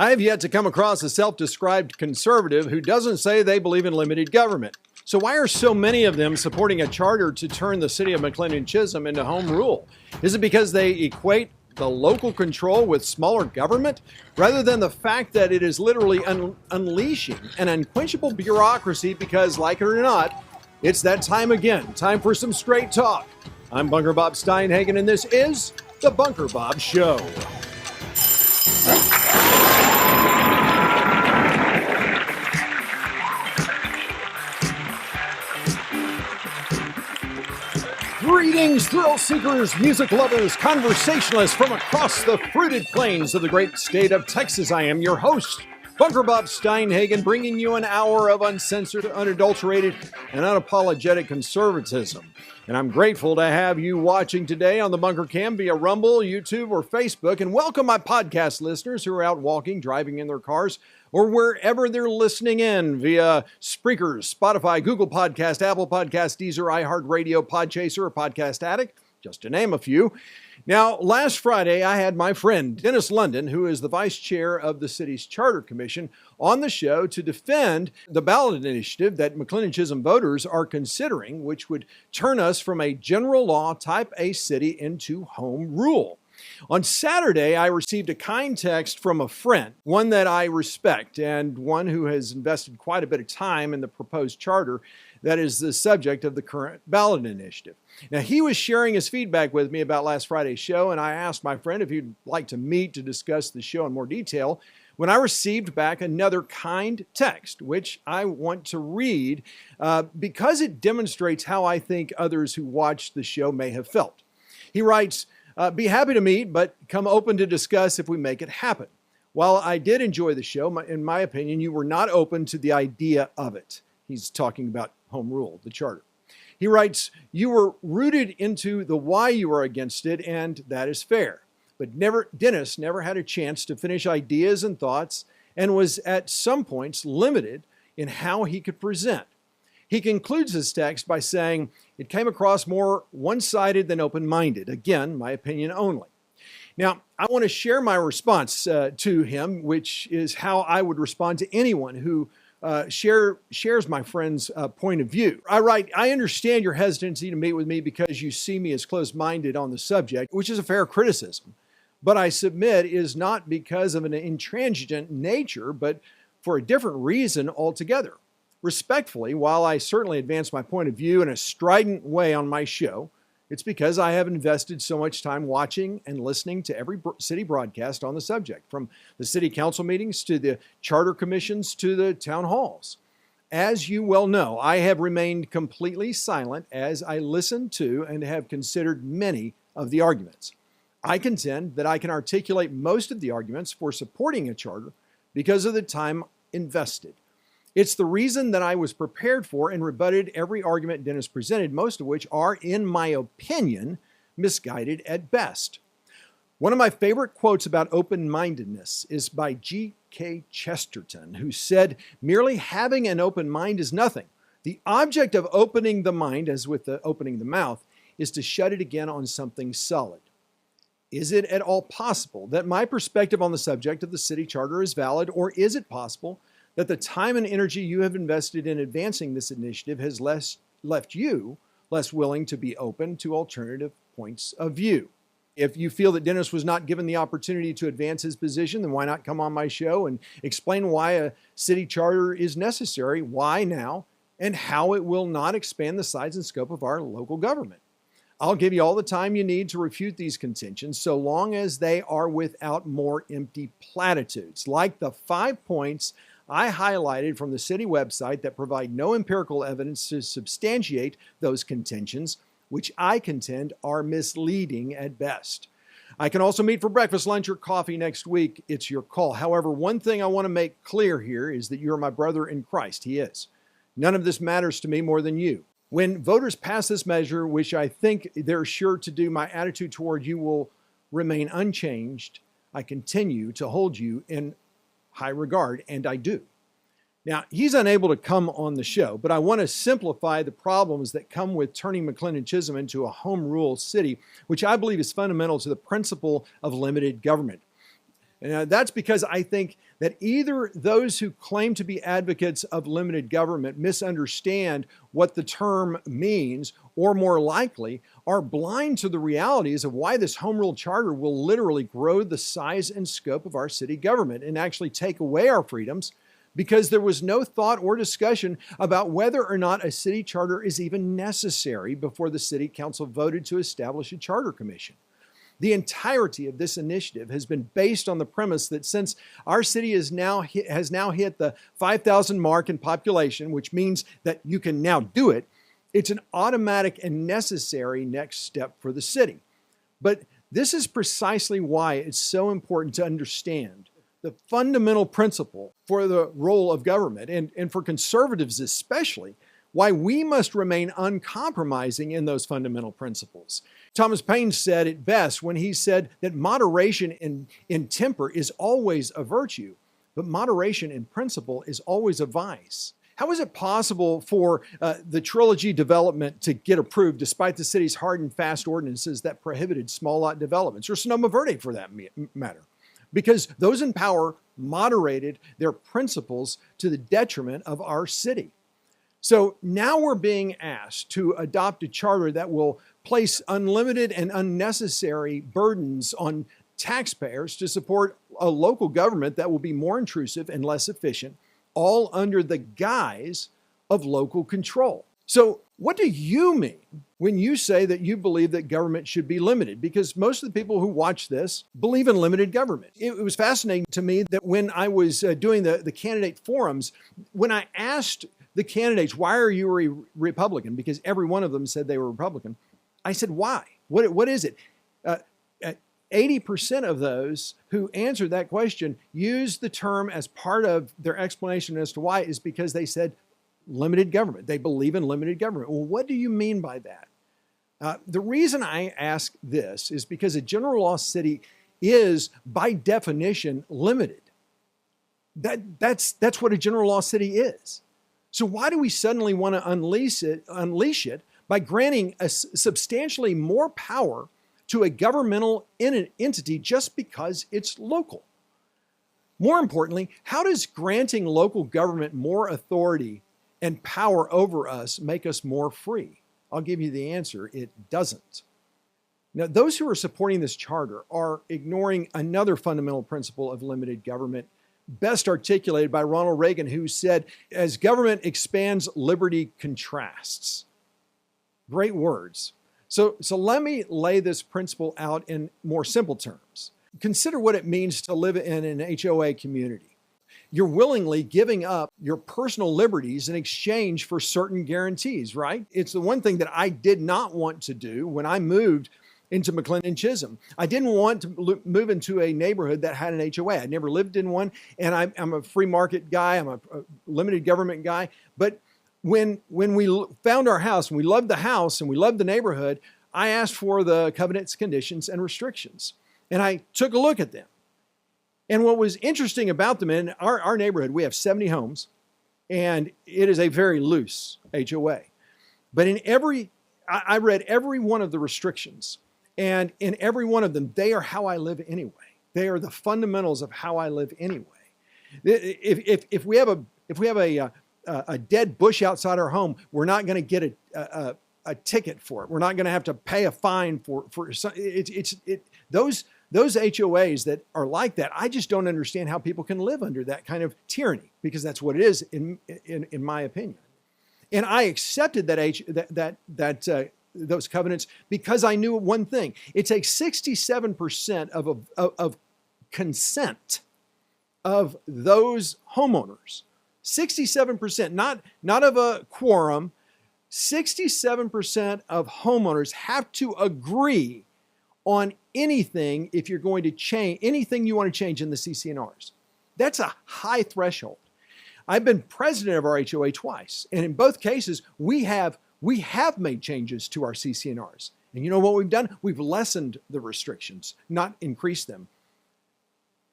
I have yet to come across a self-described conservative who doesn't say they believe in limited government. So why are so many of them supporting a charter to turn the city of McLendon-Chisholm into home rule? Is it because they equate the local control with smaller government, rather than the fact that it is literally unleashing an unquenchable bureaucracy because, like it or not, it's that time again. Time for some straight talk. I'm Bunker Bob Steinhagen, and this is The Bunker Bob Show. Greetings, thrill seekers, music lovers, conversationalists from across the fruited plains of the great state of Texas. I am your host, Bunker Bob Steinhagen, bringing you an hour of uncensored, unadulterated, and unapologetic conservatism. And I'm grateful to have you watching today on the Bunker Cam via Rumble, YouTube, or Facebook. And welcome my podcast listeners who are out walking, driving in their cars, or wherever they're listening in via Spreakers, Spotify, Google Podcast, Apple Podcast, Deezer, iHeartRadio, Podchaser, or Podcast Addict, just to name a few. Now, last Friday, I had my friend Dennis London, who is the vice chair of the city's Charter Commission, on the show to defend the ballot initiative that McLendon-Chisholm voters are considering, which would turn us from a general law type A city into home rule. On Saturday, I received a kind text from a friend, one that I respect and one who has invested quite a bit of time in the proposed charter that is the subject of the current ballot initiative. Now, he was sharing his feedback with me about last Friday's show, and I asked my friend if he'd like to meet to discuss the show in more detail when I received back another kind text, which I want to read because it demonstrates how I think others who watched the show may have felt. He writes, be happy to meet, but come open to discuss if we make it happen. While I did enjoy the show, in my opinion, you were not open to the idea of it. He's talking about home rule, the charter. He writes, you were rooted into the why you are against it, and that is fair. But Dennis never had a chance to finish ideas and thoughts and was at some points limited in how he could present. He concludes his text by saying, it came across more one-sided than open-minded. Again, my opinion only. Now, I want to share my response to him, which is how I would respond to anyone who shares my friend's point of view. I write, I understand your hesitancy to meet with me because you see me as close-minded on the subject, which is a fair criticism. But I submit is not because of an intransigent nature, but for a different reason altogether. Respectfully, while I certainly advance my point of view in a strident way on my show, it's because I have invested so much time watching and listening to every city broadcast on the subject, from the city council meetings to the charter commissions to the town halls. As you well know, I have remained completely silent as I listened to and have considered many of the arguments. I contend that I can articulate most of the arguments for supporting a charter because of the time invested. It's the reason that I was prepared for and rebutted every argument Dennis presented, most of which are, in my opinion, misguided at best. One of my favorite quotes about open-mindedness is by G.K. Chesterton, who said, merely having an open mind is nothing. The object of opening the mind, as with the opening the mouth, is to shut it again on something solid. Is it at all possible that my perspective on the subject of the city charter is valid, or is it possible that the time and energy you have invested in advancing this initiative has left you less willing to be open to alternative points of view? If you feel that Dennis was not given the opportunity to advance his position, then why not come on my show and explain why a city charter is necessary, why now, and how it will not expand the size and scope of our local government. I'll give you all the time you need to refute these contentions, so long as they are without more empty platitudes, like the 5 points I highlighted from the city website that provide no empirical evidence to substantiate those contentions, which I contend are misleading at best. I can also meet for breakfast, lunch, or coffee next week. It's your call. However, one thing I want to make clear here is that you're my brother in Christ. He is. None of this matters to me more than you. When voters pass this measure, which I think they're sure to do, my attitude toward you will remain unchanged. I continue to hold you in high regard, and I do. Now, he's unable to come on the show, but I want to simplify the problems that come with turning McLendon-Chisholm into a home rule city, which I believe is fundamental to the principle of limited government. And that's because I think that either those who claim to be advocates of limited government misunderstand what the term means, or more likely, are blind to the realities of why this home rule charter will literally grow the size and scope of our city government and actually take away our freedoms, because there was no thought or discussion about whether or not a city charter is even necessary before the city council voted to establish a charter commission. The entirety of this initiative has been based on the premise that since our city has now hit the 5,000 mark in population, which means that you can now do it, it's an automatic and necessary next step for the city. But this is precisely why it's so important to understand the fundamental principle for the role of government, and for conservatives especially, why we must remain uncompromising in those fundamental principles. Thomas Paine said it best when he said that moderation in temper is always a virtue, but moderation in principle is always a vice. How is it possible for the trilogy development to get approved despite the city's hard and fast ordinances that prohibited small lot developments, or Sonoma Verde for that matter? Because those in power moderated their principles to the detriment of our city. So now we're being asked to adopt a charter that will place unlimited and unnecessary burdens on taxpayers to support a local government that will be more intrusive and less efficient, all under the guise of local control. So what do you mean when you say that you believe that government should be limited? Because most of the people who watch this believe in limited government. It was fascinating to me that when I was doing the candidate forums, when I asked the candidates, why are you a Republican? Because every one of them said they were Republican. I said, why? What is it? 80% of those who answered that question used the term as part of their explanation as to why, is because they said limited government. They believe in limited government. Well, what do you mean by that? The reason I ask this is because a general law city is, by definition, limited. That's what a general law city is. So why do we suddenly want to unleash it by granting a substantially more power to a governmental entity just because it's local? More importantly, how does granting local government more authority and power over us make us more free? I'll give you the answer: it doesn't. Now, those who are supporting this charter are ignoring another fundamental principle of limited government, best articulated by Ronald Reagan, who said, as government expands, liberty contrasts. Great words. So let me lay this principle out in more simple terms. Consider what it means to live in an HOA community. You're willingly giving up your personal liberties in exchange for certain guarantees, right? It's the one thing that I did not want to do when I moved into McLendon-Chisholm. I didn't want to move into a neighborhood that had an HOA. I never lived in one, and I'm a free market guy. I'm a limited government guy. But when we found our house, and we loved the house, and we loved the neighborhood, I asked for the covenants, conditions, and restrictions. And I took a look at them. And what was interesting about them, in our neighborhood, we have 70 homes, and it is a very loose HOA. But I read every one of the restrictions, and in every one of them, they are how I live anyway. They are the fundamentals of how I live anyway. If we have a dead bush outside our home, we're not going to get a ticket for it. We're not going to have to pay a fine for those HOAs that are like that. I just don't understand how people can live under that kind of tyranny, because that's what it is in my opinion. And I accepted those covenants because I knew one thing: it takes 67% of consent of those homeowners. 67%, not of a quorum. 67% of homeowners have to agree on anything if you're going to change anything you want to change in the CC&Rs. That's a high threshold. I've been president of our HOA twice, and in both cases, we have made changes to our CC&Rs. And you know what we've done? We've lessened the restrictions, not increased them.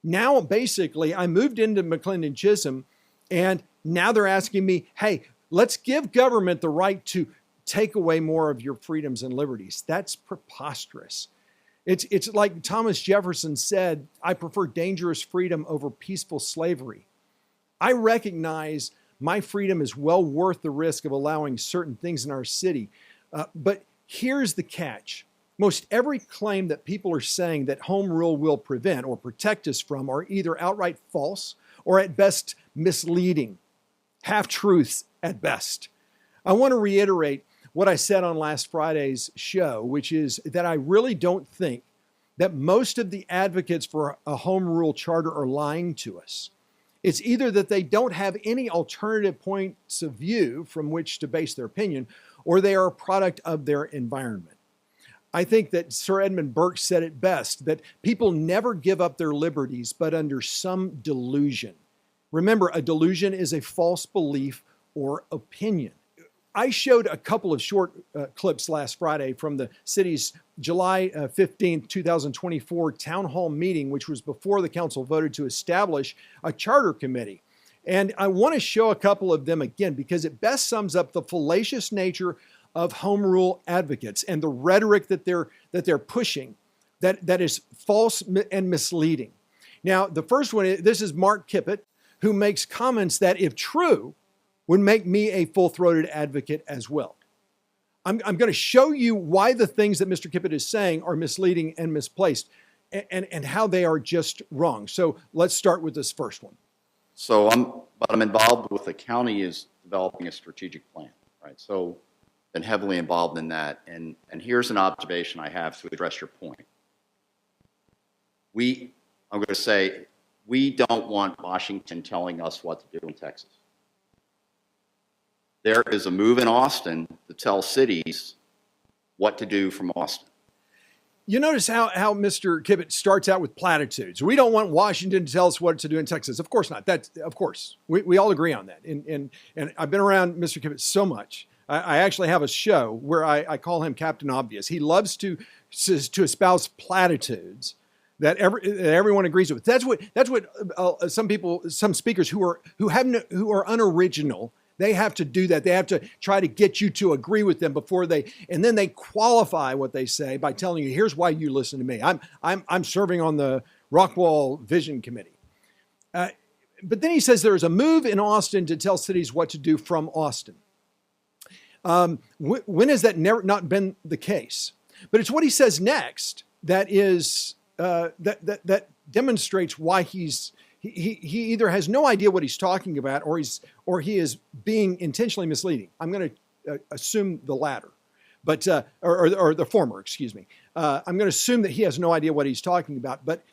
Now, basically, I moved into McLendon-Chisholm, and now they're asking me, hey, let's give government the right to take away more of your freedoms and liberties. That's preposterous. It's like Thomas Jefferson said, I prefer dangerous freedom over peaceful slavery. I recognize my freedom is well worth the risk of allowing certain things in our city. But here's the catch. Most every claim that people are saying that home rule will prevent or protect us from are either outright false or at best misleading, half-truths at best. I want to reiterate what I said on last Friday's show, which is that I really don't think that most of the advocates for a home rule charter are lying to us. It's either that they don't have any alternative points of view from which to base their opinion, or they are a product of their environment. I think that Sir Edmund Burke said it best, that people never give up their liberties, but under some delusion. Remember, a delusion is a false belief or opinion. I showed a couple of short clips last Friday from the city's July 15th, 2024 town hall meeting, which was before the council voted to establish a charter committee. And I want to show a couple of them again because it best sums up the fallacious nature of home rule advocates and the rhetoric that they're pushing that is false and misleading. Now, the first one, this is Mark Kippett, who makes comments that, if true, would make me a full-throated advocate as well. I'm going to show you why the things that Mr. Kippett is saying are misleading and misplaced and how they are just wrong. So let's start with this first one. So I'm involved with the county is developing a strategic plan, right? So been heavily involved in that. And here's an observation I have to address your point. I'm going to say, we don't want Washington telling us what to do in Texas. There is a move in Austin to tell cities what to do from Austin. You notice how Mr. Kibbett starts out with platitudes. We don't want Washington to tell us what to do in Texas. Of course not. That's, of course. We all agree on that. And I've been around Mr. Kibbett so much. I actually have a show where I call him Captain Obvious. He loves to espouse platitudes that everyone agrees with. That's what some speakers who are unoriginal, they have to do that. They have to try to get you to agree with them and then they qualify what they say by telling you, here's why you listen to me. I'm serving on the Rockwall Vision Committee. But then he says there's a move in Austin to tell cities what to do from Austin. When has that not been the case? But it's what he says next that is that demonstrates why he either has no idea what he's talking about or he is being intentionally misleading. I'm going to assume the latter, but or the former, excuse me. I'm going to assume that he has no idea what he's talking about. But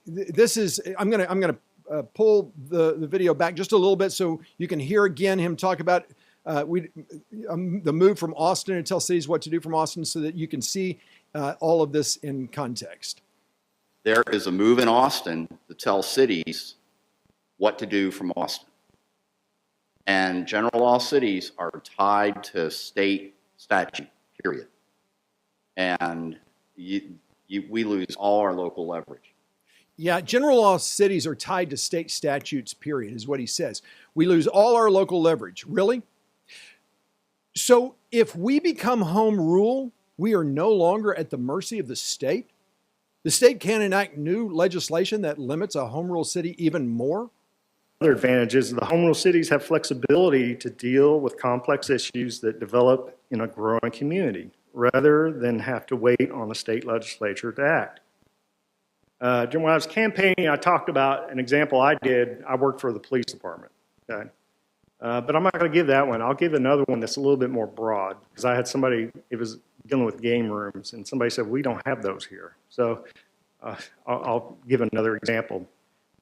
this is I'm going to pull the video back just a little bit so you can hear again him talk about the move from Austin to tell cities what to do from Austin, so that you can see all of this in context. There is a move in Austin to tell cities what to do from Austin. And general law cities are tied to state statute, period. And we lose all our local leverage. Yeah, general law cities are tied to state statutes, period, is what he says. We lose all our local leverage. Really? So if we become home rule, we are no longer at the mercy of the state? The state can't enact new legislation that limits a home rule city even more? Other advantage is the home rule cities have flexibility to deal with complex issues that develop in a growing community, rather than have to wait on the state legislature to act. When I was campaigning, I talked about an example I did. I worked for the police department, okay? But I'm not going to give that one. I'll give another one that's a little bit more broad, because I had somebody, it was dealing with game rooms, and somebody said, we don't have those here. So I'll give another example.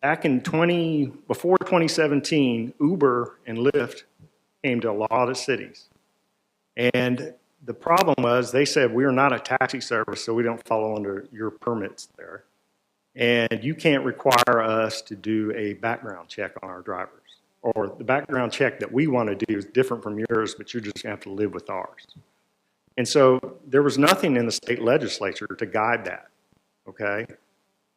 Back in before 2017, Uber and Lyft came to a lot of cities. And the problem was they said, we're not a taxi service, so we don't follow under your permits there. And you can't require us to do a background check on our drivers. Or the background check that we want to do is different from yours, but you're just going to have to live with ours. And so there was nothing in the state legislature to guide that, okay?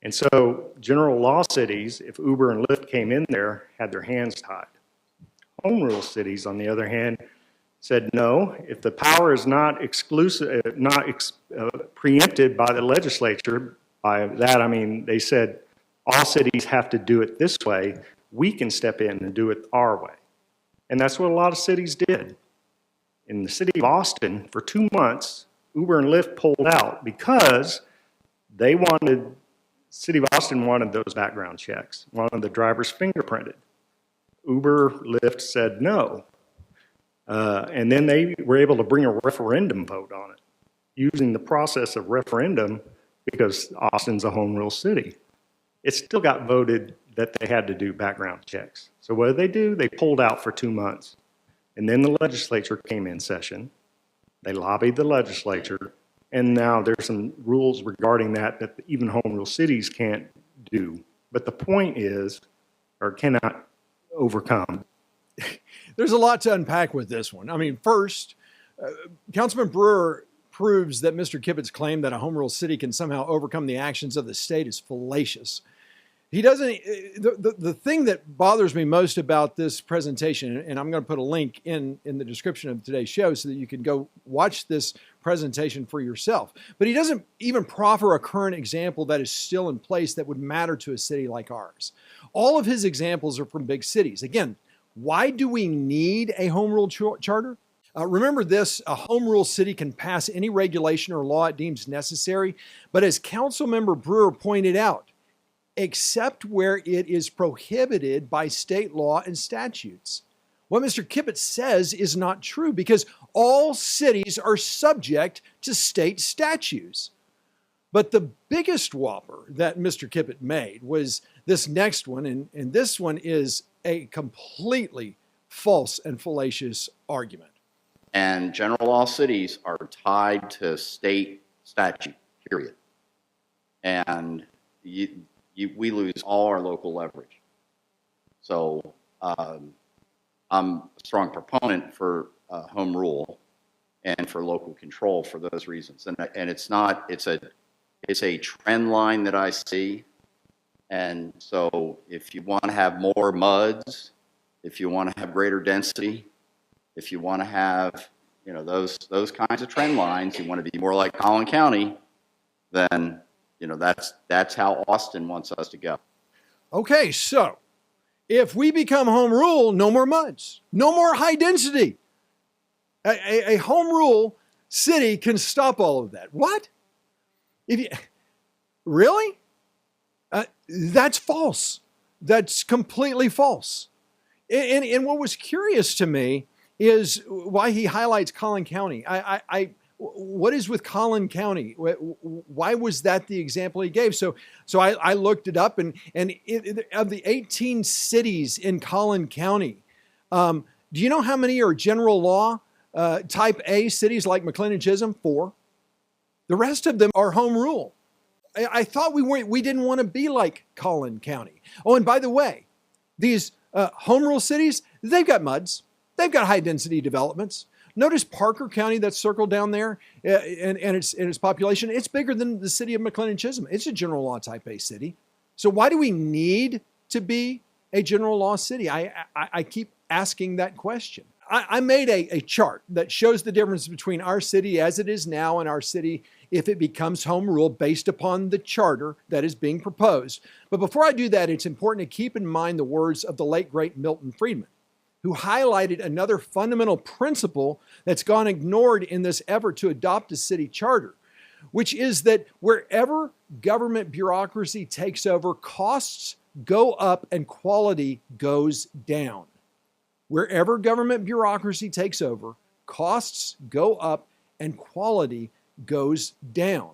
And so general law cities, if Uber and Lyft came in there, had their hands tied. Home rule cities, on the other hand, said no, if the power is not preempted by the legislature, by that I mean they said all cities have to do it this way, we can step in and do it our way. And that's what a lot of cities did. In the city of Austin, for 2 months, Uber and Lyft pulled out because City of Austin wanted those background checks, wanted the drivers fingerprinted. Uber, Lyft said no. And then they were able to bring a referendum vote on it, using the process of referendum because Austin's a home rule city. It still got voted that they had to do background checks. So what did they do? They pulled out for 2 months. And then the legislature came in session. They lobbied the legislature. And now there's some rules regarding that even home rule cities can't do. But the point is, or cannot overcome. There's a lot to unpack with this one. I mean, first, Councilman Brewer proves that Mr. Kibbett's claim that a home rule city can somehow overcome the actions of the state is fallacious. He doesn't, the thing that bothers me most about this presentation, and I'm going to put a link in the description of today's show so that you can go watch this presentation for yourself, but he doesn't even proffer a current example that is still in place that would matter to a city like ours. All of his examples are from big cities. Again, why do we need a home rule charter? Remember this, a home rule city can pass any regulation or law it deems necessary, but as Councilmember Brewer pointed out, except where it is prohibited by state law and statutes. What Mr. Kibbett says is not true because all cities are subject to state statutes. But the biggest whopper that Mr. Kibbett made was this next one, and this one is a completely false and fallacious argument. And general law cities are tied to state statute, period. And we lose all our local leverage. So I'm a strong proponent for home rule and for local control for those reasons. And it's a trend line that I see. And so if you want to have more MUDs, if you want to have greater density, if you want to have, those kinds of trend lines, you want to be more like Collin County, then that's how Austin wants us to go. Okay, so if we become home rule, no more MUDs, no more high density. A home rule city can stop all of that. What? Really? That's false. That's completely false. And what was curious to me is why he highlights Collin County. What is with Collin County? Why was that the example he gave? So I looked it up, and of the 18 cities in Collin County, do you know how many are general law type A cities like McLendon-Chisholm? 4. The rest of them are home rule. I thought we didn't want to be like Collin County. Oh, and by the way, these home rule cities, they've got MUDs, they've got high density developments. Notice Parker County that's circled down there and its population. It's bigger than the city of McLendon-Chisholm. It's a general law type A city. So why do we need to be a general law city? I keep asking that question. I made a chart that shows the difference between our city as it is now and our city if it becomes home rule based upon the charter that is being proposed. But before I do that, it's important to keep in mind the words of the late, great Milton Friedman, who highlighted another fundamental principle that's gone ignored in this effort to adopt a city charter, which is that wherever government bureaucracy takes over, costs go up and quality goes down. Wherever government bureaucracy takes over, costs go up and quality goes down.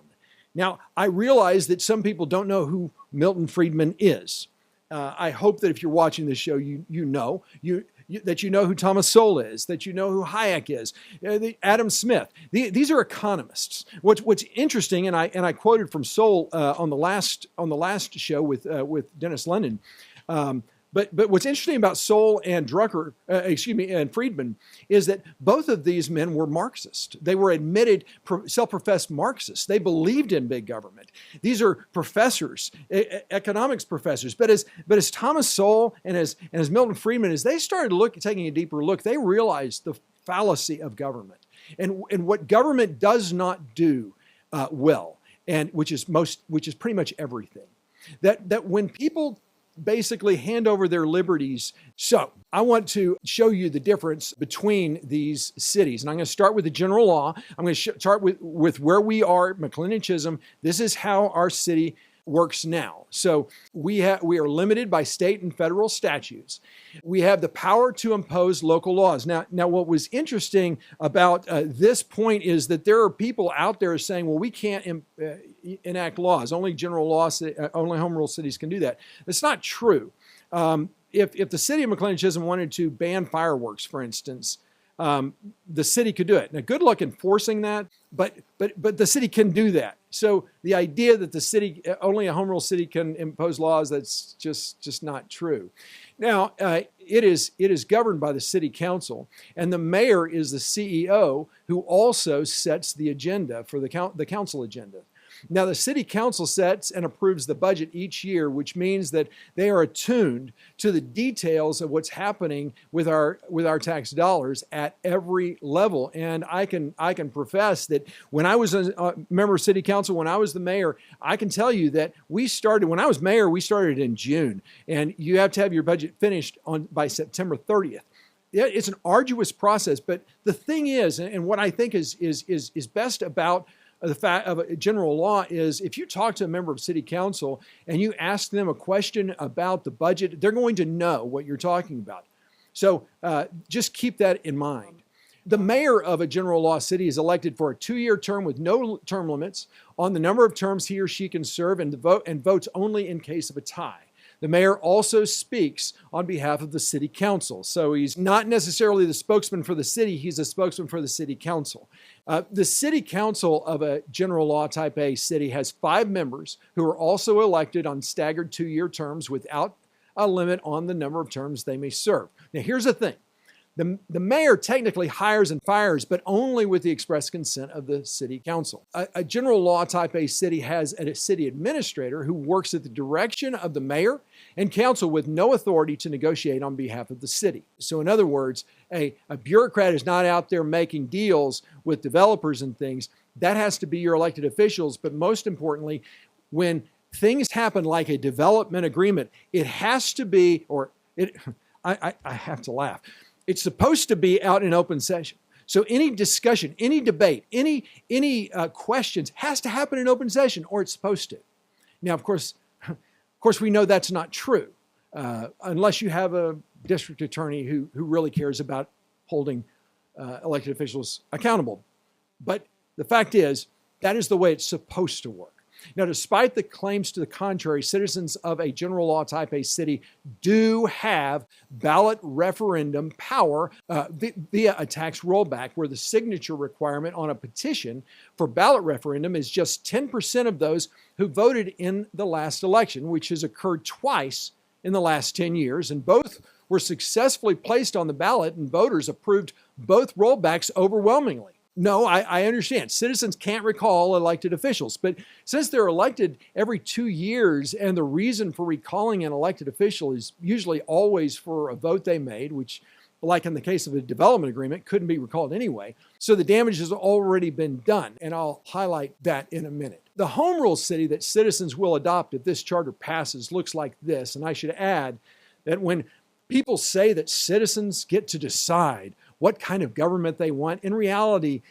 Now, I realize that some people don't know who Milton Friedman is. I hope that if you're watching this show, you know who Thomas Sowell is, that you know who Hayek is, Adam Smith. These are economists. What's interesting, and I quoted from Sowell on the last show with Dennis Lennon. But what's interesting about Sowell and and Friedman is that both of these men were Marxist. They were admitted, self-professed Marxists. They believed in big government. These are professors, economics professors. But as Thomas Sowell and as Milton Friedman, as they started taking a deeper look, they realized fallacy of government. And what government does not do well, and which is pretty much everything, that when people basically hand over their liberties. So I want to show you the difference between these cities. And I'm going to start with the general law. I'm going to start with where we are, McLendon-Chisholm. This is how our city works now. So we are limited by state and federal statutes. We have the power to impose local laws. Now what was interesting about this point is that there are people out there saying, well, we can't enact laws. Only general laws, only home rule cities can do that. That's not true. If the city of McLendon-Chisholm wanted to ban fireworks, for instance, the city could do it. Now, good luck enforcing that, but the city can do that. So the idea that the city, only a home rule city can impose laws, that's just not true. Now, it is governed by the city council, and the mayor is the CEO who also sets the agenda for the council agenda. Now, the city council sets and approves the budget each year, which means that they are attuned to the details of what's happening with our tax dollars at every level. And I can profess that when I was a member of city council, when I was the mayor, I can tell you that when I was mayor, we started in June, and you have to have your budget finished by September 30th. It's an arduous process, but the thing is, and what I think is best about the fact of a general law is if you talk to a member of city council and you ask them a question about the budget, they're going to know what you're talking about. So just keep that in mind. The mayor of a general law city is elected for a 2-year term with no term limits on the number of terms he or she can serve, and votes only in case of a tie. The mayor also speaks on behalf of the city council. So he's not necessarily the spokesman for the city, he's a spokesman for the city council. The city council of a general law type A city has 5 members who are also elected on staggered 2-year terms without a limit on the number of terms they may serve. Now, here's the thing. The mayor technically hires and fires, but only with the express consent of the city council. A general law type A city has a city administrator who works at the direction of the mayor and council with no authority to negotiate on behalf of the city. So in other words, a bureaucrat is not out there making deals with developers and things. That has to be your elected officials. But most importantly, when things happen like a development agreement, it has to be, I have to laugh. It's supposed to be out in open session. So any discussion, any debate, any questions has to happen in open session, or it's supposed to. Now, of course, we know that's not true, unless you have a district attorney who really cares about holding elected officials accountable. But the fact is, that is the way it's supposed to work. Now, despite the claims to the contrary, citizens of a general law type A city do have ballot referendum power via a tax rollback, where the signature requirement on a petition for ballot referendum is just 10% of those who voted in the last election, which has occurred twice in the last 10 years, and both were successfully placed on the ballot, and voters approved both rollbacks overwhelmingly. No, I understand. Citizens can't recall elected officials, but since they're elected every 2 years, and the reason for recalling an elected official is usually always for a vote they made, which, like in the case of a development agreement, couldn't be recalled anyway. So the damage has already been done, and I'll highlight that in a minute. The home rule city that citizens will adopt if this charter passes looks like this, and I should add that when people say that citizens get to decide what kind of government they want, in reality,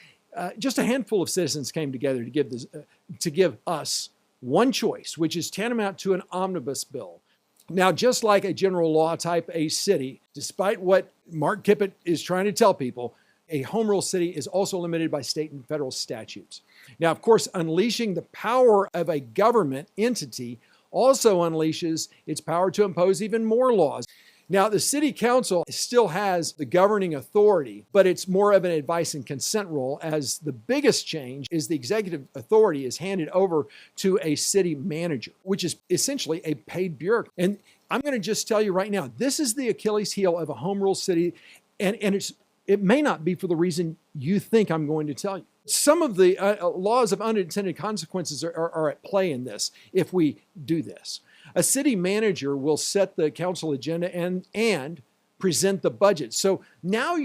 just a handful of citizens came together to give us one choice, which is tantamount to an omnibus bill. Now, just like a general law type A city, despite what Mark Tippett is trying to tell people, a home rule city is also limited by state and federal statutes. Now, of course, unleashing the power of a government entity also unleashes its power to impose even more laws. Now, the city council still has the governing authority, but it's more of an advice and consent role, as the biggest change is the executive authority is handed over to a city manager, which is essentially a paid bureaucrat. And I'm going to just tell you right now, this is the Achilles heel of a home rule city, and it may not be for the reason you think I'm going to tell you. Some of the laws of unintended consequences are at play in this if we do this. A city manager will set the council agenda and present the budget. So now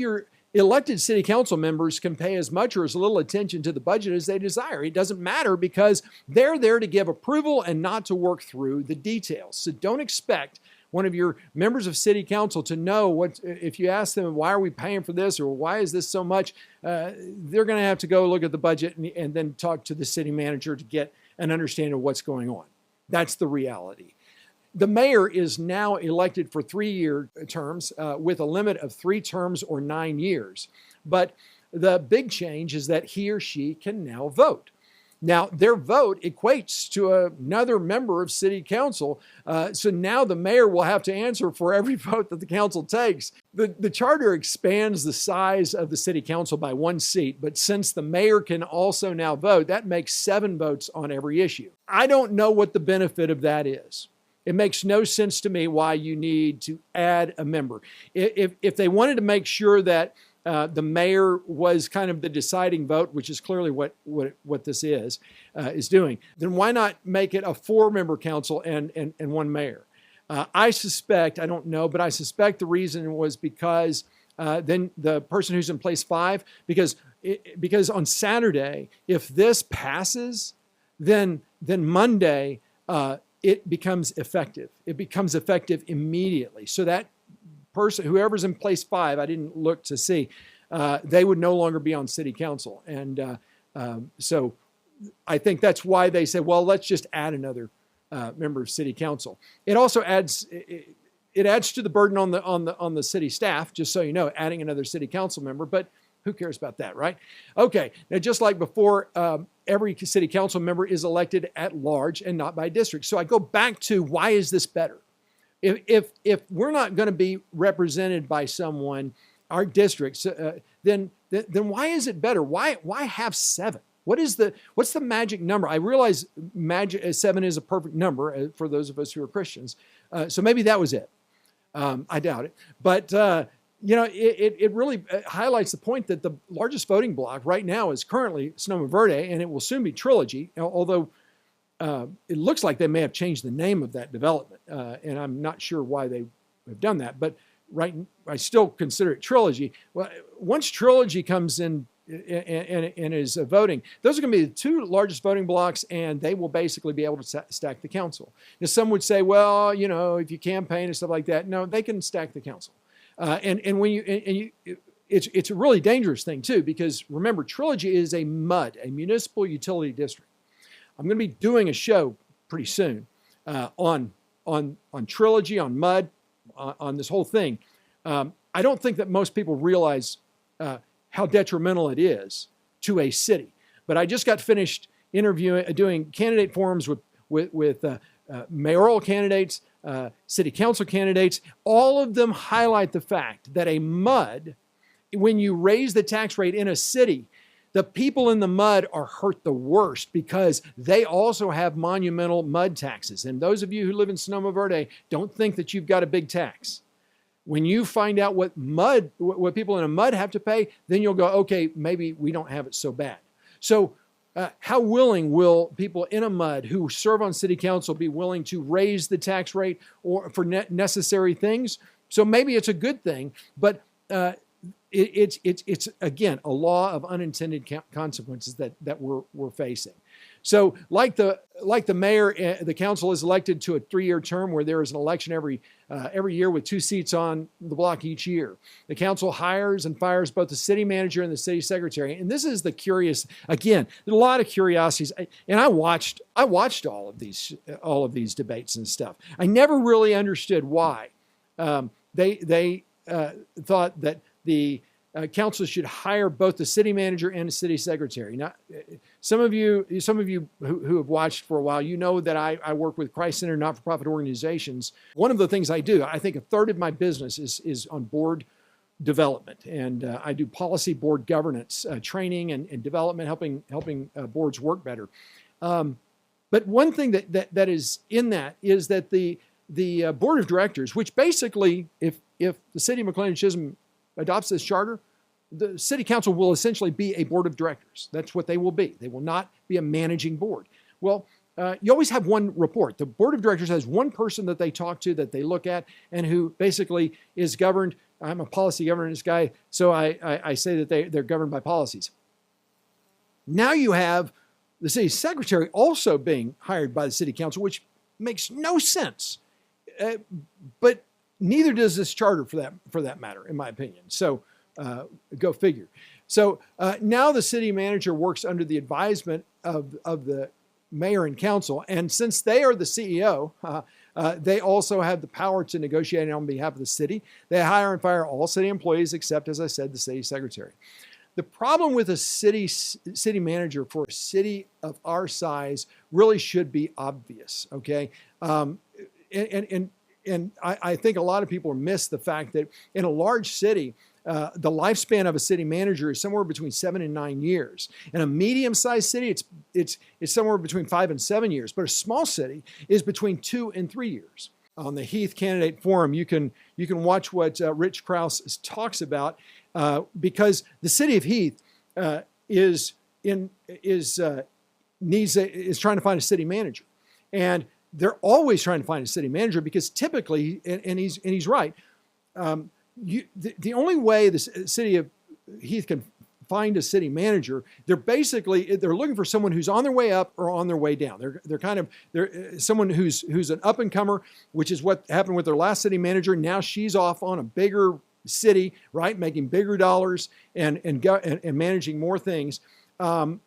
elected city council members can pay as much or as little attention to the budget as they desire. It doesn't matter because they're there to give approval and not to work through the details. So don't expect one of your members of city council to know what, if you ask them, why are we paying for this or why is this so much? They're going to have to go look at the budget and then talk to the city manager to get an understanding of what's going on. That's the reality. The mayor is now elected for 3-year terms with a limit of 3 terms or 9 years. But the big change is that he or she can now vote. Now, their vote equates to another member of city council. So now the mayor will have to answer for every vote that the council takes. The charter expands the size of the city council by 1 seat, but since the mayor can also now vote, that makes 7 votes on every issue. I don't know what the benefit of that is. It makes no sense to me why you need to add a member. If they wanted to make sure that the mayor was kind of the deciding vote, which is clearly what this is doing, then why not make it a 4-member council and 1 mayor? I suspect, I don't know, but I suspect the reason was because then the person who's in place 5, because on Saturday, if this passes, then Monday, it becomes effective. It becomes effective immediately. So that person, whoever's in place 5, I didn't look to see, they would no longer be on city council. And so I think that's why they said, well, let's just add another member of city council. It also adds, it adds to the burden on the city staff, just so you know, adding another city council member, but who cares about that, right? Okay, now just like before, every city council member is elected at large and not by district. So I go back to, why is this better? If we're not going to be represented by someone, our districts, then why is it better? Why have 7? What's the magic number? I realize 7 is a perfect number for those of us who are Christians. So maybe that was it. I doubt it. But it really highlights the point that the largest voting bloc right now is currently Sonoma Verde, and it will soon be Trilogy, although it looks like they may have changed the name of that development, and I'm not sure why they have done that. But I still consider it Trilogy. Well, once Trilogy comes in and is voting, those are going to be the 2 largest voting blocks, and they will basically be able to stack the council. Now, some would say, well, if you campaign and stuff like that, no, they can stack the council. And when it's a really dangerous thing too, because remember, Trilogy is a municipal utility district. I'm going to be doing a show pretty soon on Trilogy, on MUD, on this whole thing. I don't think that most people realize how detrimental it is to a city. But I just got finished doing candidate forums with mayoral candidates, city council candidates. All of them highlight the fact that a MUD, when you raise the tax rate in a city, the people in the MUD are hurt the worst because they also have monumental MUD taxes. And those of you who live in Sonoma Verde, don't think that you've got a big tax. When you find out what people in a MUD have to pay, then you'll go, okay, maybe we don't have it so bad. So how willing will people in a MUD who serve on city council be willing to raise the tax rate or for necessary things? So maybe it's a good thing, but it's again a law of unintended consequences that we're facing. So like the mayor, the council is elected to a 3-year term where there is an election every year with 2 seats on the block each year. The council hires and fires both the city manager and the city secretary. And this is the curious, again, there's a lot of curiosities. And I watched all of these debates and stuff. I never really understood why they thought that the council should hire both the city manager and the city secretary. Now, some of you who have watched for a while, you know that I work with Christ-centered not-for-profit organizations. One of the things I do, I think a third of my business is on board development, and I do policy board governance training and development, helping boards work better. But one thing that is in that is that the board of directors, which basically, if the city of McLendon-Chisholm adopts this charter, the city council will essentially be a board of directors. That's what they will be. They will not be a managing board. Well, you always have one report. The board of directors has one person that they talk to, that they look at, and who basically is governed. I'm a policy governance guy, so I say that they're governed by policies. Now you have the city secretary also being hired by the city council, which makes no sense. But neither does this charter for that matter, in my opinion. So go figure. So now the city manager works under the advisement of the mayor and council. And since they are the CEO, they also have the power to negotiate on behalf of the city. They hire and fire all city employees except, as I said, the city secretary. The problem with a city manager for a city of our size really should be obvious, okay? And I think a lot of people miss the fact that in a large city, the lifespan of a city manager is somewhere between 7 and 9 years. In a medium-sized city, it's somewhere between 5 and 7 years. But a small city is between 2 and 3 years. On the Heath Candidate Forum, you can watch what Rich Krause talks about, because the city of Heath is trying to find a city manager, and they're always trying to find a city manager because typically, and he's right. The only way the city of Heath can find a city manager, they're looking for someone who's on their way up or on their way down. They're someone who's an up and comer, which is what happened with their last city manager. Now she's off on a bigger city, right, making bigger dollars and managing more things, or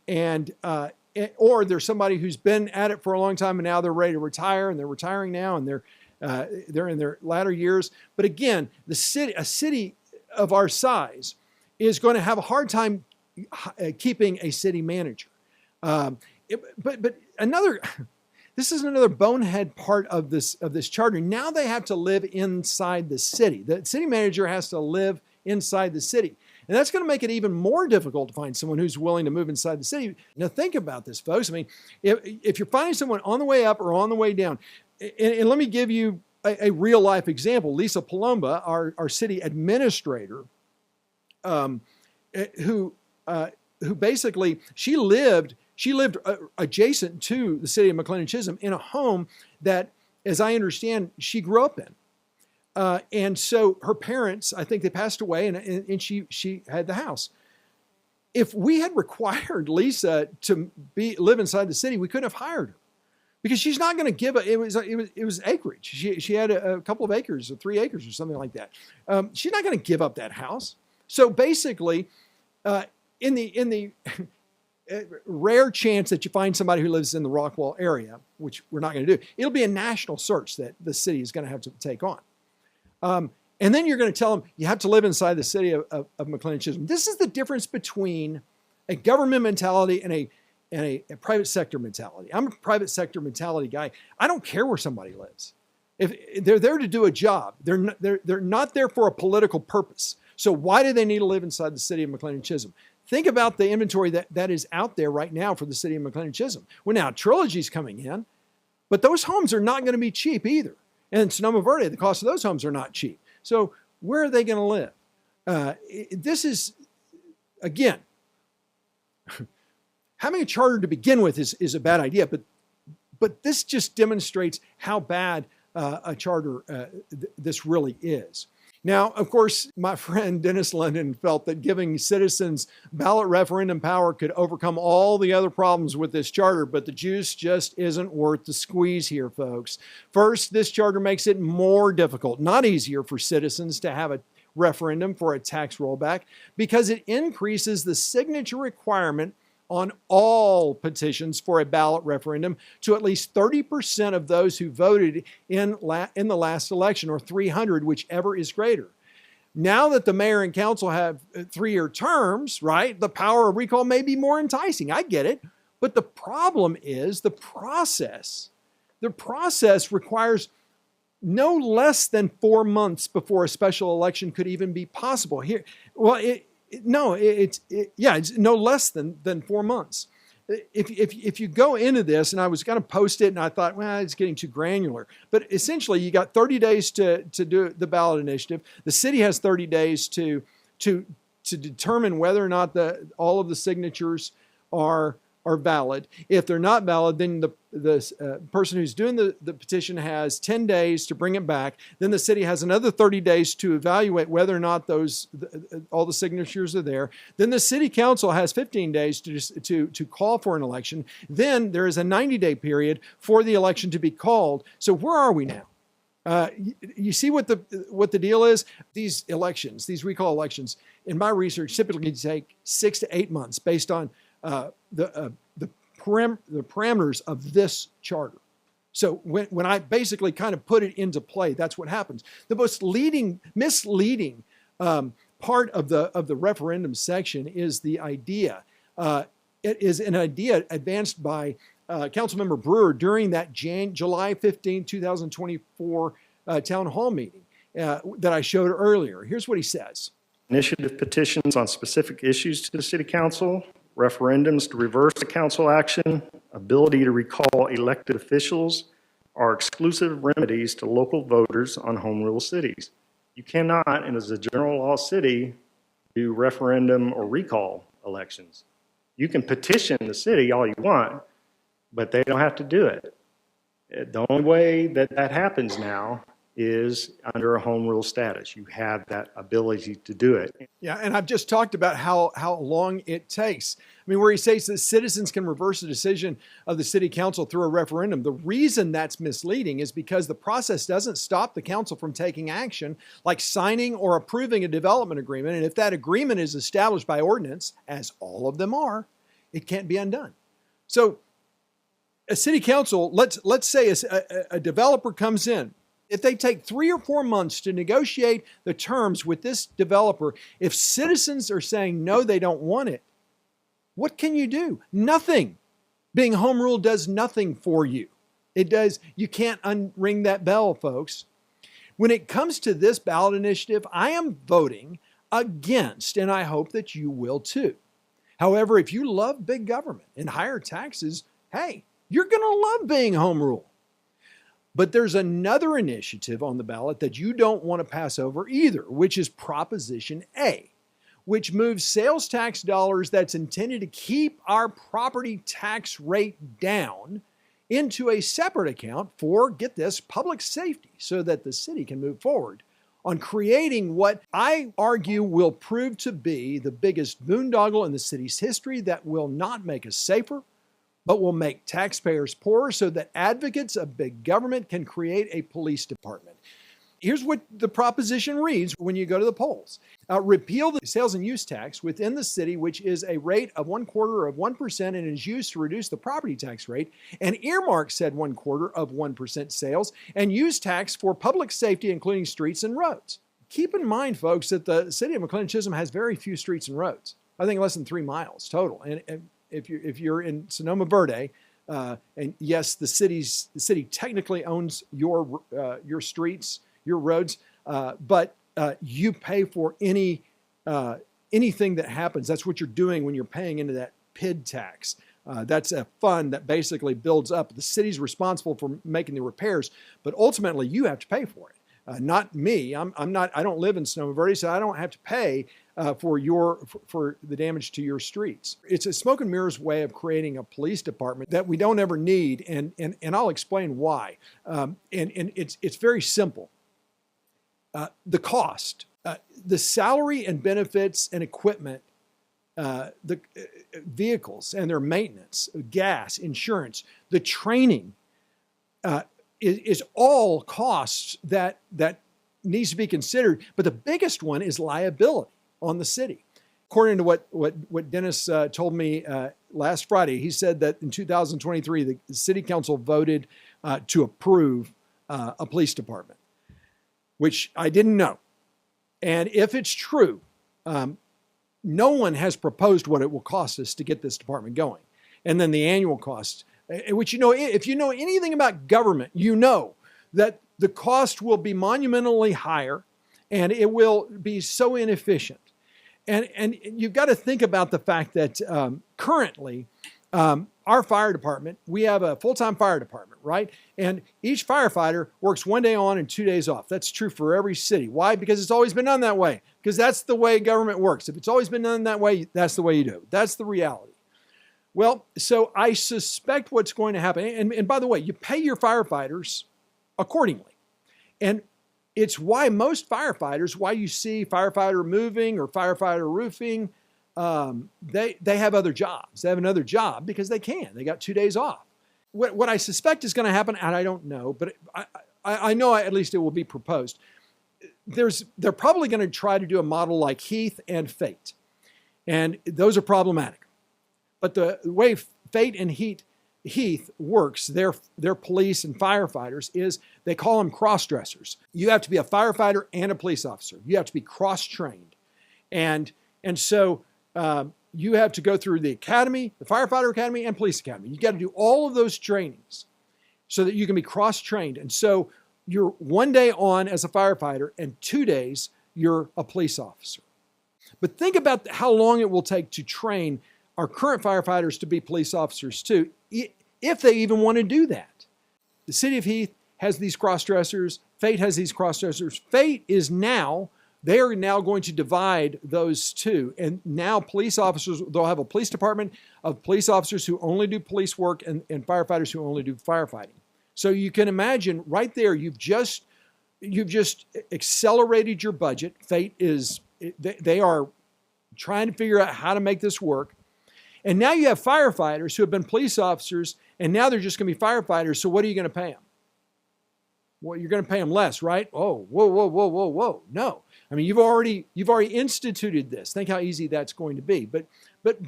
there's somebody who's been at it for a long time and now they're ready to retire, and they're retiring now, and they're in their latter years. But again, a city of our size is going to have a hard time keeping a city manager. But this is another bonehead part of this charter. Now they have to live inside the city. The city manager has to live inside the city. And that's going to make it even more difficult to find someone who's willing to move inside the city. Now think about this, folks. I mean, if you're finding someone on the way up or on the way down, and let me give you a real life example. Lisa Palomba, our city administrator, who basically she lived adjacent to the city of McLendon-Chisholm in a home that, as I understand, she grew up in. And so her parents, I think they passed away, and she had the house. If we had required Lisa to live inside the city, we couldn't have hired her, because she's not going to give it was acreage. She had a couple of acres, or 3 acres, or something like that. She's not going to give up that house. So basically, in the rare chance that you find somebody who lives in the Rockwall area, which we're not going to do, it'll be a national search that the city is going to have to take on. And then you're going to tell them you have to live inside the city of McLendon-Chisholm. This is the difference between a government mentality and a private sector mentality. I'm a private sector mentality guy. I don't care where somebody lives. If they're there to do a job, they're not there for a political purpose. So why do they need to live inside the city of McLendon-Chisholm? Think about the inventory that is out there right now for the city of McLendon-Chisholm. Well, now Trilogy's coming in, but those homes are not going to be cheap either. And in Sonoma Verde, the cost of those homes are not cheap. So where are they going to live? This is, again, having a charter to begin with is a bad idea, but this just demonstrates how bad a charter this really is. Now, of course, my friend Dennis London felt that giving citizens ballot referendum power could overcome all the other problems with this charter, but the juice just isn't worth the squeeze here, folks. First, this charter makes it more difficult, not easier, for citizens to have a referendum for a tax rollback, because it increases the signature requirement on all petitions for a ballot referendum to at least 30% of those who voted in the last election, or 300, whichever is greater. Now that the mayor and council have 3-year terms, right, the power of recall may be more enticing. I get it. But the problem is the process. The process requires no less than 4 months before a special election could even be possible. Here, well, it's no less than 4 months. If you go into this, and I was going to post it, and I thought, well, it's getting too granular. But essentially, you got 30 days to do the ballot initiative. The city has 30 days to determine whether or not all of the signatures are are valid. If they're not valid, then the person who's doing the petition has 10 days to bring it back. Then the city has another 30 days to evaluate whether or not all the signatures are there. Then the city council has 15 days to call for an election. Then there is a 90-day period for the election to be called. So where are we now? You see what the deal is? These elections, these recall elections, in my research, typically take 6 to 8 months based on the parameters of this charter. So when I basically kind of put it into play, that's what happens. The most misleading part of the referendum section is the idea. It is an idea advanced by Councilmember Brewer during that July 15, 2024 town hall meeting that I showed earlier. Here's what he says. Initiative petitions on specific issues to the city council, referendums to reverse the council action, ability to recall elected officials are exclusive remedies to local voters on home rule cities. You cannot, and as a general law city, do referendum or recall elections. You can petition the city all you want, but they don't have to do it. The only way that happens now is under a home rule status. You have that ability to do it. Yeah, and I've just talked about how long it takes. I mean, where he says that citizens can reverse a decision of the city council through a referendum. The reason that's misleading is because the process doesn't stop the council from taking action, like signing or approving a development agreement. And if that agreement is established by ordinance, as all of them are, it can't be undone. So a city council, let's say a developer comes in. If they take 3 or 4 months to negotiate the terms with this developer, if citizens are saying no, they don't want it, what can you do? Nothing. Being home rule does nothing for you. You can't unring that bell, folks. When it comes to this ballot initiative, I am voting against, and I hope that you will too. However, if you love big government and higher taxes, hey, you're going to love being home rule. But there's another initiative on the ballot that you don't want to pass over either, which is Proposition A, which moves sales tax dollars that's intended to keep our property tax rate down into a separate account for, get this, public safety, so that the city can move forward on creating what I argue will prove to be the biggest boondoggle in the city's history that will not make us safer, but will make taxpayers poorer so that advocates of big government can create a police department. Here's what the proposition reads when you go to the polls. Repeal the sales and use tax within the city, which is a rate of 0.25% and is used to reduce the property tax rate, and earmark said 0.25% sales and use tax for public safety, including streets and roads. Keep in mind, folks, that the city of McLendon-Chisholm has very few streets and roads. I think less than 3 miles total. And if you're in Sonoma Verde, and yes, the city technically owns your streets, your roads, but you pay for anything that happens. That's what you're doing when you're paying into that PID tax. That's a fund that basically builds up. The city's responsible for making the repairs, but ultimately you have to pay for it. Not me. I don't live in Sonoma Verde, so I don't have to pay for the damage to your streets. It's a smoke and mirrors way of creating a police department that we don't ever need, and I'll explain why. And it's very simple. The cost, the salary and benefits and equipment, the vehicles and their maintenance, gas, insurance, the training, is all costs that needs to be considered. But the biggest one is liability on the city. According to what Dennis told me last Friday, he said that in 2023, the city council voted to approve a police department, which I didn't know. And if it's true, no one has proposed what it will cost us to get this department going. And then the annual cost, which, if you know anything about government, you know that the cost will be monumentally higher and it will be so inefficient. And you've got to think about the fact that currently our fire department, we have a full-time fire department, right? And each firefighter works 1 day on and 2 days off. That's true for every city. Why? Because it's always been done that way. Because that's the way government works. If it's always been done that way, that's the way you do it. That's the reality. Well, so I suspect what's going to happen, and by the way, you pay your firefighters accordingly. And it's why most firefighters, why you see firefighter moving or firefighter roofing, they have other jobs. They have another job because they can. They got 2 days off. What I suspect is going to happen, and I don't know, but I know at least it will be proposed. They're probably going to try to do a model like Heath and Fate. And those are problematic. But the way Fate and Heath works, their police and firefighters, is they call them cross-dressers. You have to be a firefighter and a police officer. You have to be cross-trained. And so you have to go through the academy, the firefighter academy and police academy. You got to do all of those trainings so that you can be cross-trained. And so you're 1 day on as a firefighter and 2 days you're a police officer. But think about how long it will take to train our current firefighters to be police officers too, if they even want to do that. The city of Heath has these cross-dressers. Fate has these cross-dressers. Fate is now, they are now going to divide those two. And now police officers, they'll have a police department of police officers who only do police work and firefighters who only do firefighting. So you can imagine right there, you've just accelerated your budget. Fate is, they are trying to figure out how to make this work. And now you have firefighters who have been police officers, and now they're just going to be firefighters. So what are you going to pay them? Well, you're going to pay them less, right? Oh, whoa. No. I mean, you've already instituted this. Think how easy that's going to be. But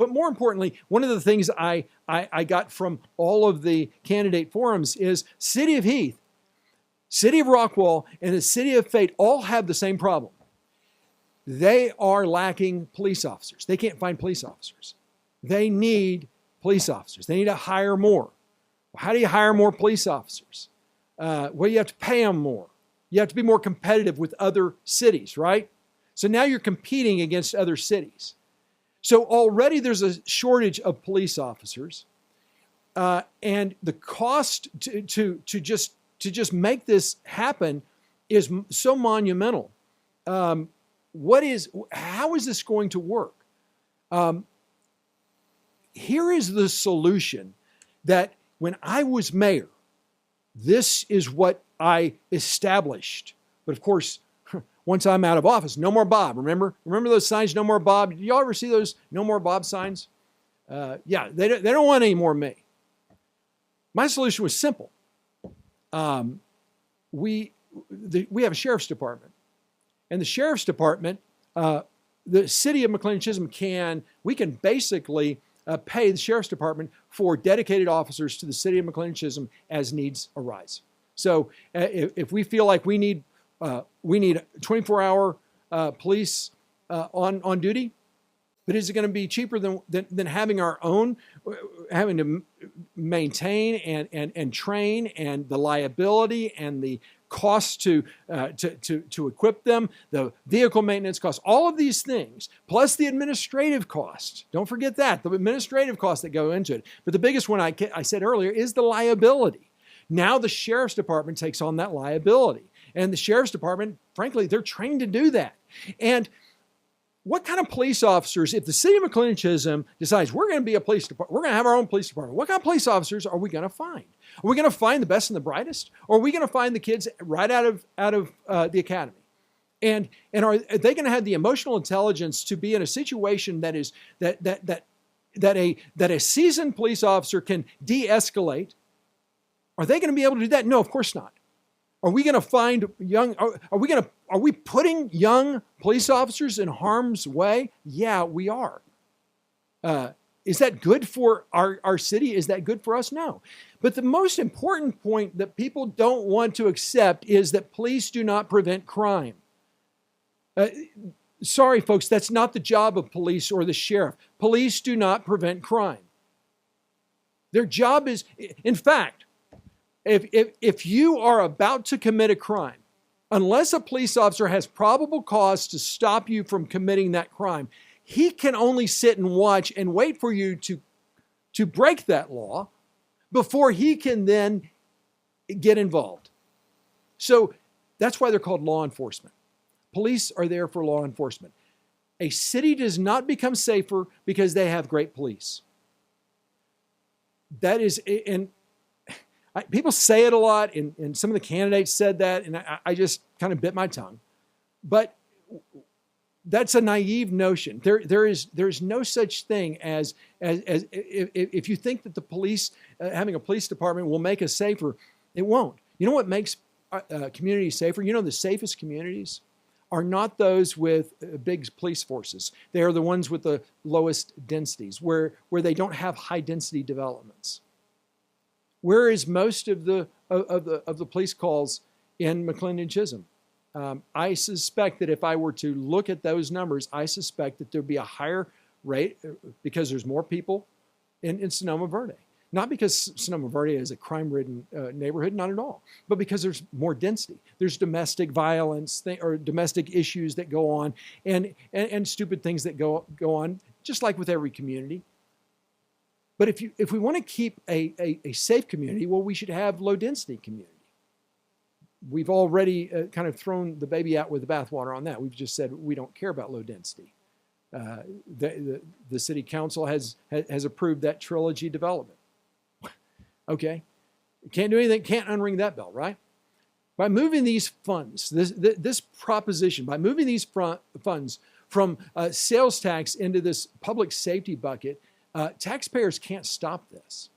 more importantly, one of the things I got from all of the candidate forums is City of Heath, City of Rockwall, and the City of Fate all have the same problem. They are lacking police officers. They can't find police officers. They need police officers. They need to hire more. How do you hire more police officers? Well, you have to pay them more. You have to be more competitive with other cities, right? So now you're competing against other cities. So already there's a shortage of police officers, and the cost to just make this happen is so monumental. How is this going to work? Here is the solution that when I was mayor, this is what I established. But of course, once I'm out of office, no more Bob. Remember those signs, no more Bob? Did y'all ever see those no more Bob signs? Yeah, they don't want any more me. My solution was simple. We have a sheriff's department. And the sheriff's department, the city of McLendon-Chisholm we can basically pay the sheriff's department for dedicated officers to the city of McLendon-Chisholm as needs arise. So if we feel like we need 24-hour police on duty, but is it going to be cheaper than having our own, having to maintain and train, and the liability and the cost to equip them, the vehicle maintenance costs, all of these things, plus the administrative costs. Don't forget that, the administrative costs that go into it. But the biggest one I said earlier is the liability. Now the sheriff's department takes on that liability. And the sheriff's department, frankly, they're trained to do that. And what kind of police officers, if the city of McLendon-Chisholm decides we're going to be a police department, we're going to have our own police department, what kind of police officers are we going to find? Are we going to find the best and the brightest? Or are we going to find the kids right out of the academy? And are they going to have the emotional intelligence to be in a situation that is that a seasoned police officer can de-escalate? Are they going to be able to do that? No, of course not. Are we going to find are we putting young police officers in harm's way? Yeah, we are. Is that good for our city? Is that good for us? No. But the most important point that people don't want to accept is that police do not prevent crime. Sorry, folks, that's not the job of police or the sheriff. Police do not prevent crime. Their job is, in fact, if you are about to commit a crime, unless a police officer has probable cause to stop you from committing that crime, he can only sit and watch and wait for you to break that law before he can then get involved. So that's why they're called law enforcement. Police are there for law enforcement. A city does not become safer because they have great police. that is, and people say it a lot, and some of the candidates said that, and I just kind of bit my tongue. But that's a naive notion. There's no such thing as if you think that the police, having a police department will make us safer, it won't. You know what makes communities safer? You know, the safest communities are not those with big police forces. They are the ones with the lowest densities, where they don't have high density developments. Where is most of the police calls in McLendon-Chisholm? I suspect that if I were to look at those numbers, I suspect that there'd be a higher rate because there's more people in Sonoma Verde. Not because Sonoma Verde is a crime-ridden neighborhood, not at all, but because there's more density. There's domestic violence or domestic issues that go on, and stupid things that go on, just like with every community. But if we want to keep a safe community, well, we should have low-density community. We've already kind of thrown the baby out with the bathwater on that. We've just said we don't care about low density. The city council has approved that trilogy development. Okay, can't do anything, can't unring that bell, right? By moving these funds, this proposition, by moving these funds from sales tax into this public safety bucket, taxpayers can't stop this.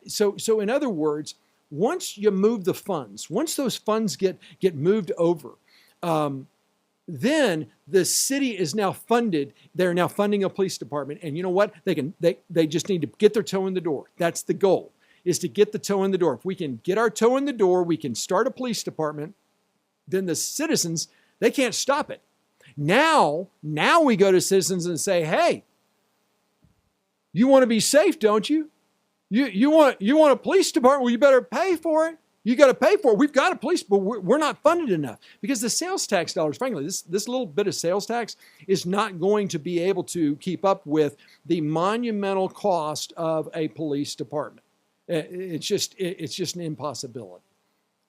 So in other words, once you move the funds, once those funds get moved over, then the city is now funded. They're now funding a police department, and you know what? They just need to get their toe in the door. That's the goal, is to get the toe in the door. If we can get our toe in the door, we can start a police department. Then the citizens, they can't stop it. Now we go to citizens and say, hey, you want to be safe, don't you? You want a police department? Well, you better pay for it. You got to pay for it. We've got a police, but we're not funded enough because the sales tax dollars, frankly, this little bit of sales tax is not going to be able to keep up with the monumental cost of a police department. It's just an impossibility.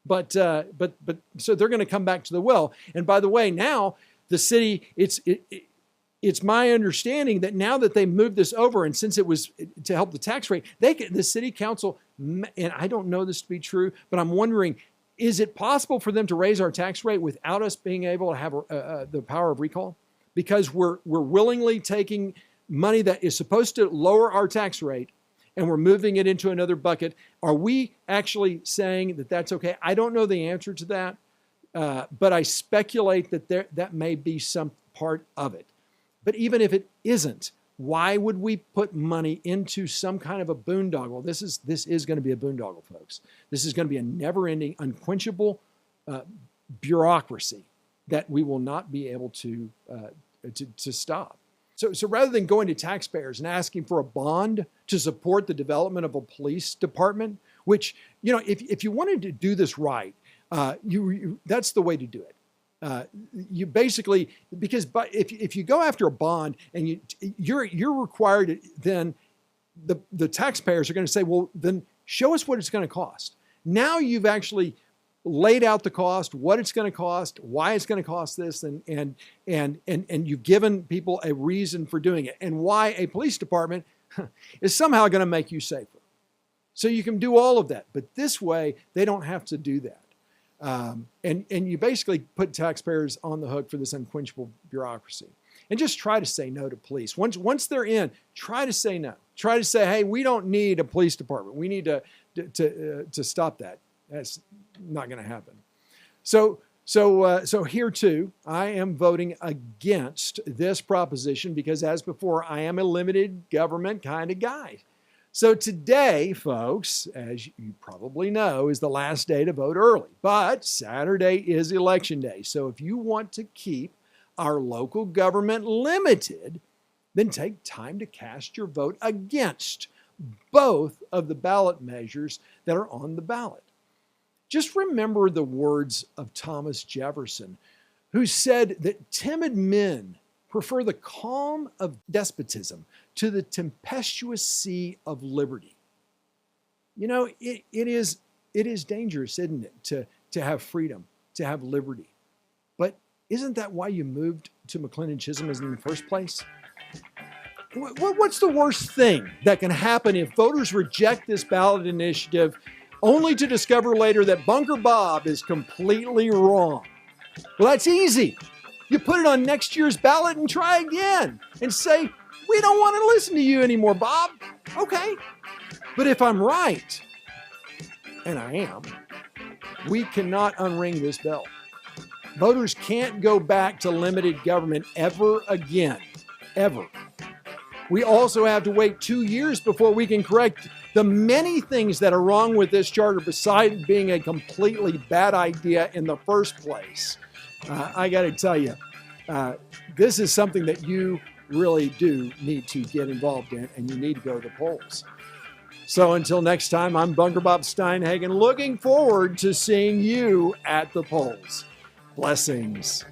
But so they're going to come back to the well. And by the way, now the city, it's my understanding that now that they moved this over, and since it was to help the tax rate, the city council, and I don't know this to be true, but I'm wondering, is it possible for them to raise our tax rate without us being able to have the power of recall? Because we're willingly taking money that is supposed to lower our tax rate, and we're moving it into another bucket. Are we actually saying that that's okay? I don't know the answer to that, but I speculate that that may be some part of it. But even if it isn't, why would we put money into some kind of a boondoggle? This is going to be a boondoggle, folks. This is going to be a never-ending, unquenchable bureaucracy that we will not be able to stop. So rather than going to taxpayers and asking for a bond to support the development of a police department, which, you know, if you wanted to do this right, that's the way to do it. You basically, because if you go after a bond and you're required, then the taxpayers are going to say, well, then show us what it's going to cost. Now you've actually laid out the cost, what it's going to cost, why it's going to cost this, and you've given people a reason for doing it, and why a police department is somehow going to make you safer. So you can do all of that, but this way they don't have to do that. And you basically put taxpayers on the hook for this unquenchable bureaucracy. And just try to say no to police. Once they're in, try to say no. Try to say, hey, we don't need a police department. We need to stop that. That's not going to happen. So here too, I am voting against this proposition because, as before, I am a limited government kind of guy. So today, folks, as you probably know, is the last day to vote early. But Saturday is election day. So if you want to keep our local government limited, then take time to cast your vote against both of the ballot measures that are on the ballot. Just remember the words of Thomas Jefferson, who said that timid men prefer the calm of despotism to the tempestuous sea of liberty. You know, it is dangerous, isn't it, to have freedom, to have liberty. But isn't that why you moved to McLendon-Chisholm in the first place? What's the worst thing that can happen if voters reject this ballot initiative only to discover later that Bunker Bob is completely wrong? Well, that's easy. You put it on next year's ballot and try again and say, we don't want to listen to you anymore, Bob. Okay. But if I'm right, and I am, we cannot unring this bell. Voters can't go back to limited government ever again, ever. We also have to wait 2 years before we can correct the many things that are wrong with this charter besides being a completely bad idea in the first place. I got to tell you, this is something that you really do need to get involved in, and you need to go to the polls. So until next time, I'm Bunker Bob Steinhagen, looking forward to seeing you at the polls. Blessings.